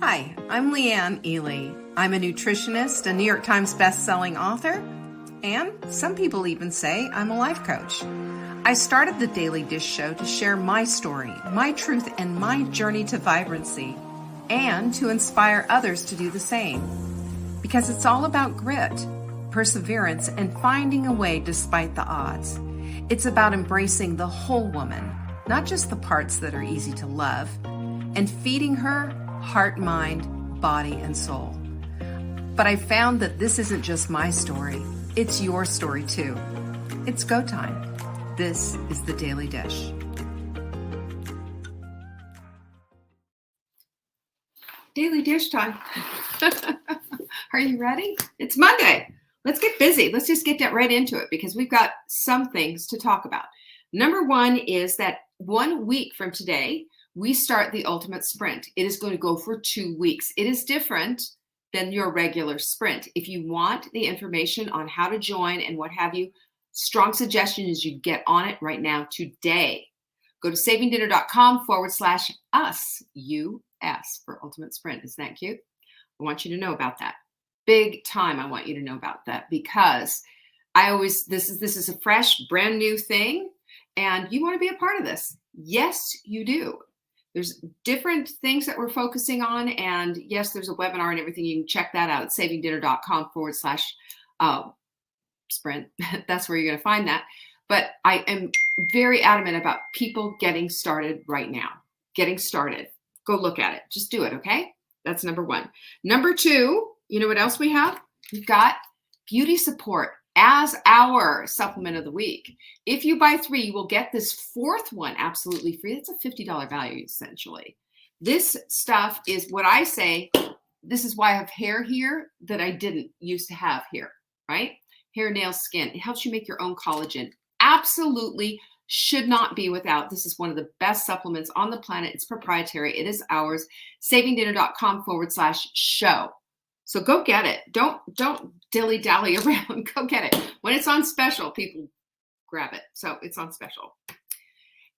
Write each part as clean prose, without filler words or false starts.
Hi, I'm Leanne Ely. I'm a nutritionist, a New York Times best-selling author, and some people even say I'm a life coach. I started the Daily Dish Show to share my story, my truth, and my journey to vibrancy, and to inspire others to do the same. Because it's all about grit, perseverance, and finding a way despite the odds. It's about embracing the whole woman, not just the parts that are easy to love, and feeding her heart, mind, body, and soul. But I found that this isn't just my story, it's your story too. It's go time. This is the Daily Dish. Daily Dish time. Are you ready? It's Monday. Let's get busy. Let's just get right into it because we've got some things to talk about. Number one is that 1 week from today, we start the ultimate sprint. It is going to go for 2 weeks. It is different than your regular sprint. If you want the information on how to join and what have you, strong suggestion is you get on it right now today. Go to savingdinner.com/us, US for ultimate sprint. Isn't that cute? I want you to know about that. Big time. I want you to know about that because this is a fresh, brand new thing and you want to be a part of this. Yes, you do. There's different things that we're focusing on. And yes, there's a webinar and everything. You can check that out at savingdinner.com/sprint. That's where you're going to find that. But I am very adamant about people getting started right now. Getting started. Go look at it. Just do it, okay? That's number one. Number two, you know what else we have? We've got beauty support as our supplement of the week. If you buy 3, you will get this 4th one absolutely free. It's a $50 value, essentially. This stuff is what I say, this is why I have hair here that I didn't used to have here, right? Hair, nails, skin. It helps you make your own collagen. Absolutely should not be without. This is one of the best supplements on the planet. It's proprietary. It is ours. savingdinner.com/show. So go get it. Don't dilly-dally around. Go get it. When it's on special, people grab it. So it's on special.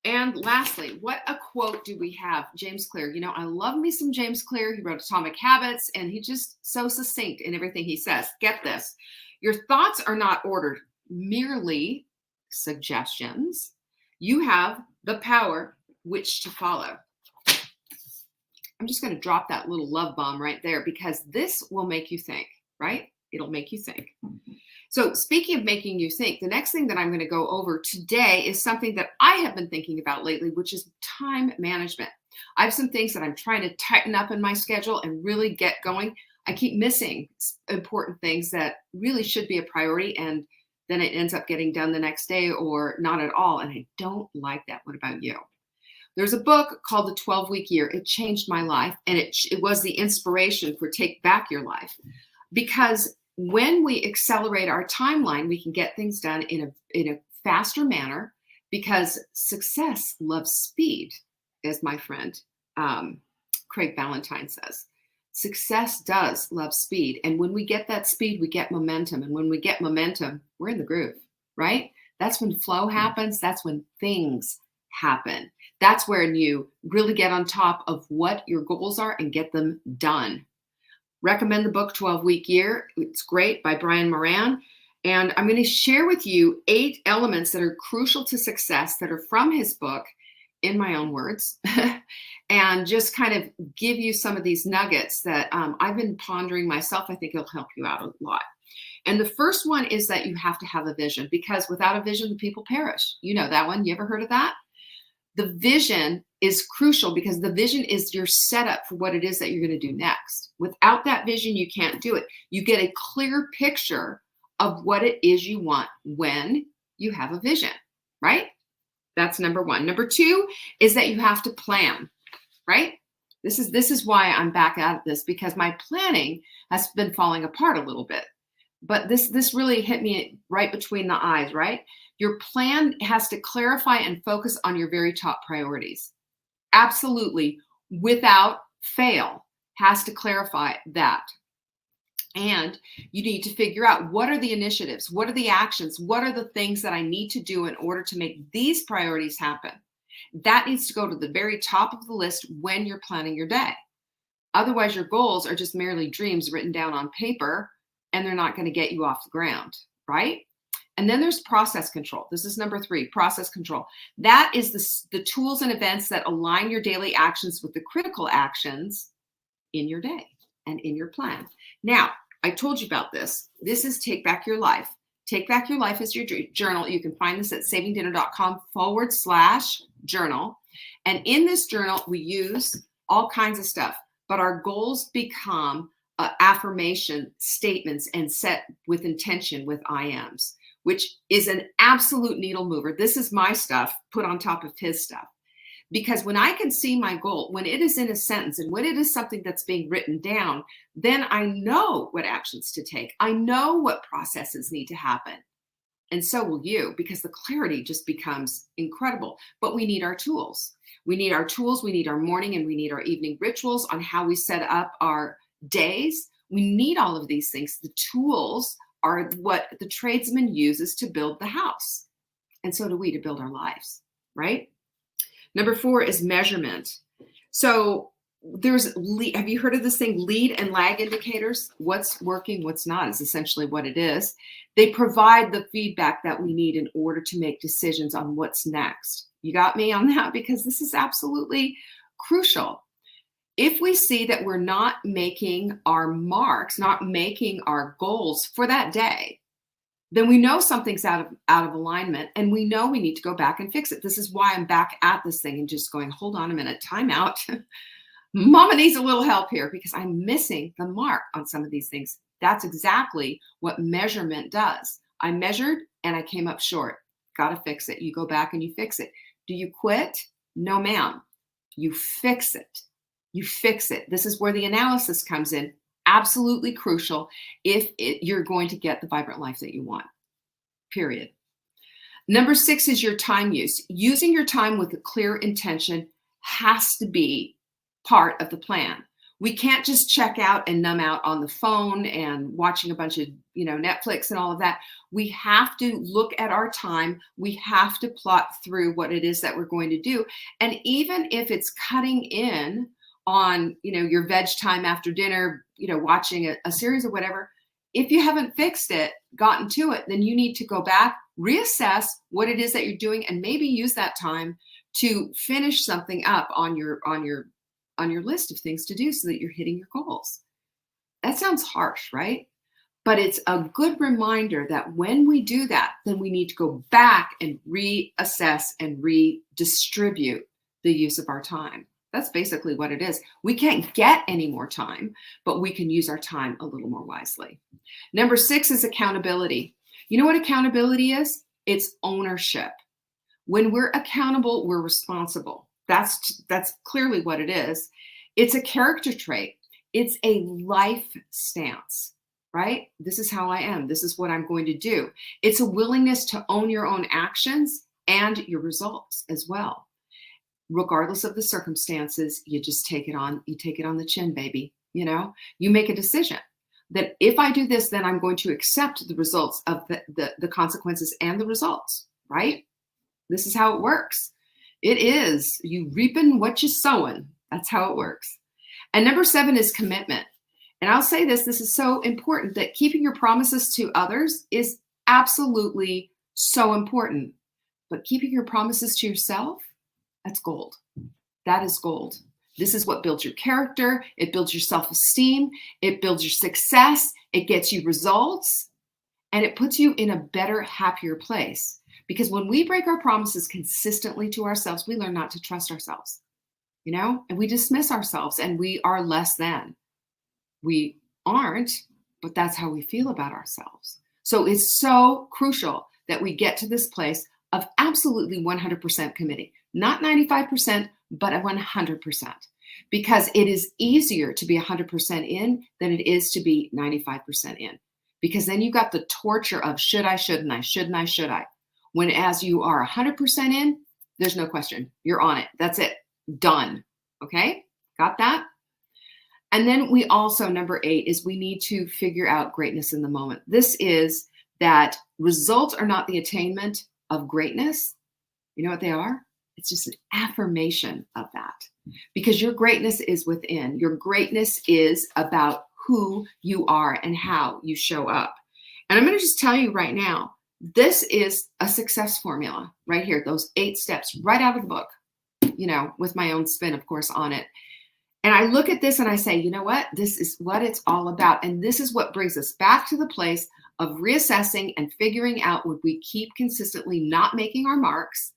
And lastly, what a quote do we have? James Clear. You know, I love me some James Clear. He wrote Atomic Habits, and he's just so succinct in everything he says. Get this. Your thoughts are not ordered, merely suggestions. You have the power which to follow. I'm just going to drop that little love bomb right there because this will make you think, right? It'll make you think. So speaking of making you think, the next thing that I'm going to go over today is something that I have been thinking about lately, which is time management. I have some things that I'm trying to tighten up in my schedule and really get going. I keep missing important things that really should be a priority, and then it ends up getting done the next day or not at all, and I don't like that. What about you? There's a book called The 12-Week Year. It changed my life, and it was the inspiration for Take Back Your Life. Because when we accelerate our timeline, we can get things done in a faster manner because success loves speed, as my friend Craig Ballantyne says. Success does love speed. And when we get that speed, we get momentum. And when we get momentum, we're in the groove, right? That's when flow happens. That's when things happen. That's where you really get on top of what your goals are and get them done. Recommend the book 12-Week Year. It's great, by Brian Moran. And I'm going to share with you 8 elements that are crucial to success that are from his book in my own words and just kind of give you some of these nuggets that I've been pondering myself. I think it'll help you out a lot. And the first one is that you have to have a vision because without a vision, the people perish. You know that one. You ever heard of that? The vision is crucial because the vision is your setup for what it is that you're going to do next. Without that vision, you can't do it. You get a clear picture of what it is you want when you have a vision, right? That's number one. Number 2 is that you have to plan, right? This is why I'm back at this because my planning has been falling apart a little bit. But this really hit me right between the eyes, right? Your plan has to clarify and focus on your very top priorities. Absolutely, without fail, has to clarify that. And you need to figure out what are the initiatives, what are the actions, what are the things that I need to do in order to make these priorities happen. That needs to go to the very top of the list when you're planning your day. Otherwise, your goals are just merely dreams written down on paper, and they're not going to get you off the ground, right? And then there's process control. This is number 3, process control. That is the tools and events that align your daily actions with the critical actions in your day and in your plan. Now, I told you about this. This is Take Back Your Life. Take Back Your Life is your journal. You can find this at savingdinner.com/journal. And in this journal, we use all kinds of stuff, but our goals become affirmation statements and set with intention with I ams, which is an absolute needle mover. This is my stuff put on top of his stuff. Because when I can see my goal, when it is in a sentence and when it is something that's being written down, then I know what actions to take. I know what processes need to happen. And so will you, because the clarity just becomes incredible. But we need our tools. We need our tools. We need our morning and we need our evening rituals on how we set up our days. We need all of these things. The tools are what the tradesman uses to build the house. And so do we to build our lives, right? Number 4 is measurement. So have you heard of this thing, lead and lag indicators? What's working, what's not is essentially what it is. They provide the feedback that we need in order to make decisions on what's next. You got me on that? Because this is absolutely crucial. If we see that we're not making our marks, not making our goals for that day, then we know something's out of alignment and we know we need to go back and fix it. This is why I'm back at this thing and just going, hold on a minute, time out. Mama needs a little help here because I'm missing the mark on some of these things. That's exactly what measurement does. I measured and I came up short. Got to fix it. You go back and you fix it. Do you quit? No, ma'am. You fix it. You fix it. This is where the analysis comes in. Absolutely crucial if you're going to get the vibrant life that you want, period. Number 6 is your time use. Using your time with a clear intention has to be part of the plan. We can't just check out and numb out on the phone and watching a bunch of, Netflix and all of that. We have to look at our time. We have to plot through what it is that we're going to do. And even if it's cutting in on, your veg time after dinner, watching a series or whatever, if you haven't fixed it, gotten to it, then you need to go back, reassess what it is that you're doing, and maybe use that time to finish something up on your list of things to do so that you're hitting your goals. That sounds harsh, right? But it's a good reminder that when we do that, then we need to go back and reassess and redistribute the use of our time. That's basically what it is. We can't get any more time, but we can use our time a little more wisely. Number 6 is accountability. You know what accountability is? It's ownership. When we're accountable, we're responsible. That's clearly what it is. It's a character trait. It's a life stance, right? This is how I am. This is what I'm going to do. It's a willingness to own your own actions and your results as well. Regardless of the circumstances, you just take it on. You take it on the chin, baby. You make a decision that if I do this, then I'm going to accept the results of the consequences and the results, right? This is how it works. It is you reaping what you're sowing. That's how it works. And number 7 is commitment. And I'll say this is so important that keeping your promises to others is absolutely so important. But keeping your promises to yourself, that's gold. That is gold. This is what builds your character. It builds your self-esteem. It builds your success. It gets you results. And it puts you in a better, happier place. Because when we break our promises consistently to ourselves, we learn not to trust ourselves, and we dismiss ourselves and we are less than. We aren't, but that's how we feel about ourselves. So it's so crucial that we get to this place of absolutely 100% committing. Not 95%, but 100%. Because it is easier to be 100% in than it is to be 95% in. Because then you got the torture of should I, shouldn't I, shouldn't I, should I. When as you are 100% in, there's no question. You're on it. That's it. Done. Okay? Got that? And then we also, number 8, is we need to figure out greatness in the moment. This is that results are not the attainment of greatness. You know what they are? It's just an affirmation of that, because your greatness is within. Your greatness is about who you are and how you show up. And I'm going to just tell you right now, this is a success formula right here. Those 8 steps right out of the book, with my own spin, of course, on it. And I look at this and I say, you know what? This is what it's all about. And this is what brings us back to the place of reassessing and figuring out, would we keep consistently not making our marks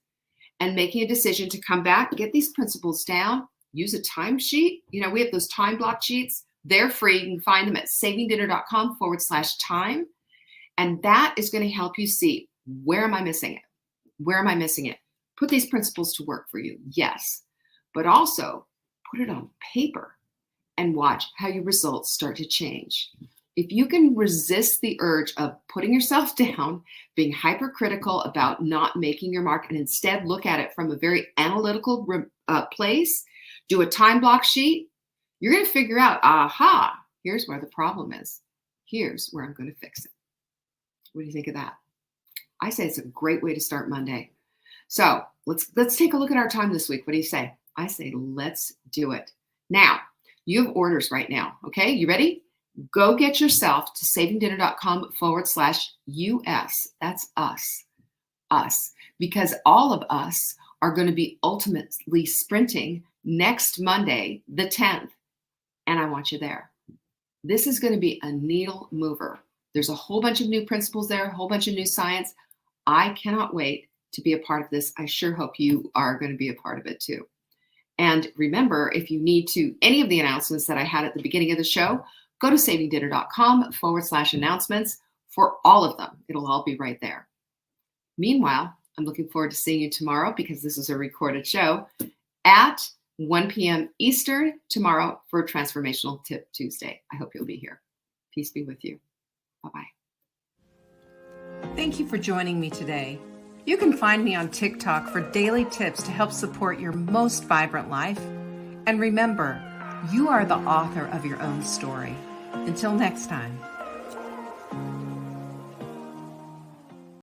and making a decision to come back, get these principles down, use a timesheet. We have those time block sheets. They're free. You can find them at savingdinner.com/time. And that is going to help you see, where am I missing it? Where am I missing it? Put these principles to work for you. Yes. But also put it on paper and watch how your results start to change. If you can resist the urge of putting yourself down, being hypercritical about not making your mark, and instead look at it from a very analytical place, do a time block sheet, you're going to figure out, aha, here's where the problem is. Here's where I'm going to fix it. What do you think of that? I say it's a great way to start Monday. So let's take a look at our time this week. What do you say? I say, let's do it. Now, you have orders right now. Okay, you ready? Go get yourself to savingdinner.com/US. That's us, because all of us are going to be ultimately sprinting next Monday, the 10th. And I want you there. This is going to be a needle mover. There's a whole bunch of new principles there, a whole bunch of new science. I cannot wait to be a part of this. I sure hope you are going to be a part of it too. And remember, if you need to, any of the announcements that I had at the beginning of the show, go to savingdinner.com/announcements for all of them. It'll all be right there. Meanwhile, I'm looking forward to seeing you tomorrow, because this is a recorded show, at 1 p.m. Eastern tomorrow for Transformational Tip Tuesday. I hope you'll be here. Peace be with you. Bye-bye. Thank you for joining me today. You can find me on TikTok for daily tips to help support your most vibrant life. And remember, you are the author of your own story. Until next time.